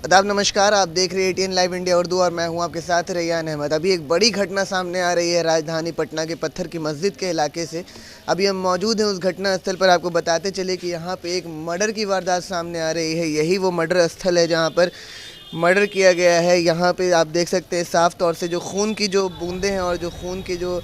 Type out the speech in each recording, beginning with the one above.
आदाब नमस्कार, आप देख रहे हैं एटीएन लाइव इंडिया उर्दू और मैं हूं आपके साथ रैयान अहमद। अभी एक बड़ी घटना सामने आ रही है राजधानी पटना के पत्थर की मस्जिद के इलाके से। अभी हम मौजूद हैं उस घटना स्थल पर। आपको बताते चले कि यहां पे एक मर्डर की वारदात सामने आ रही है। यही वो मर्डर स्थल है जहां पर मर्डर किया गया है। यहाँ पे आप देख सकते हैं साफ़ तौर से जो खून की जो बूंदें हैं और जो खून की जो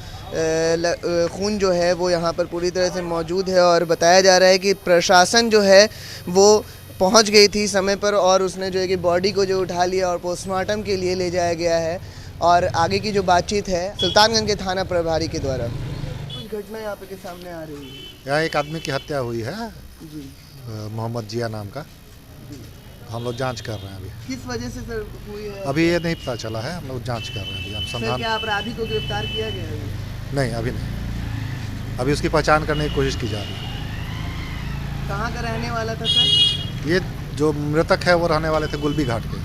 खून जो है वो यहाँ पर पूरी तरह से मौजूद है। और बताया जा रहा है कि प्रशासन जो है वो पहुँच गई थी समय पर और उसने जो है कि बॉडी को जो उठा लिया और पोस्टमार्टम के लिए ले जाया गया है। और आगे की जो बातचीत है सुल्तानगंज के थाना प्रभारी के द्वारा। कुछ घटना यहाँ पे के सामने आ रही है। यहाँ एक आदमी की हत्या हुई है जी मोहम्मद जिया नाम का। हम लोग जांच कर रहे हैं अभी। किस वजह से सर हुई है? अभी ये नहीं पता चला है, हम लोग जांच कर रहे हैं अभी सर अनुसंधान। क्या अपराधी को गिरफ्तार किया गया है? नहीं, अभी नहीं। अभी उसकी पहचान करने की कोशिश की जा रही है। कहाँ का रहने वाला था सर? ये जो मृतक है वो रहने वाले थे गुलबी घाट के।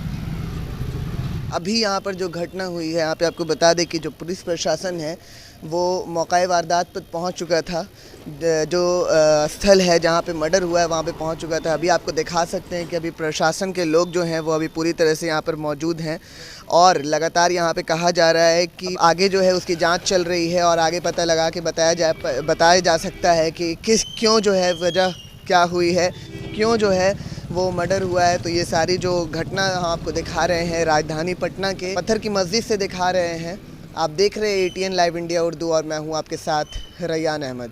अभी यहाँ पर जो घटना हुई है यहाँ पे आपको बता दें कि जो पुलिस प्रशासन है वो मौका वारदात पर पहुँच चुका था। जो स्थल है जहाँ पे मर्डर हुआ है वहाँ पे पहुँच चुका था। अभी आपको दिखा सकते हैं कि अभी प्रशासन के लोग जो हैं वो अभी पूरी तरह से यहाँ पर मौजूद हैं और लगातार यहाँ पे कहा जा रहा है कि आगे जो है उसकी जांच चल रही है और आगे पता लगा के बताया जा सकता है कि क्यों जो है वजह क्या हुई है, क्यों जो है वो मर्डर हुआ है। तो ये सारी जो घटना हम आपको दिखा रहे हैं राजधानी पटना के पत्थर की मस्जिद से दिखा रहे हैं। आप देख रहे हैं एटीएन लाइव इंडिया उर्दू और मैं हूं आपके साथ रैयान अहमद।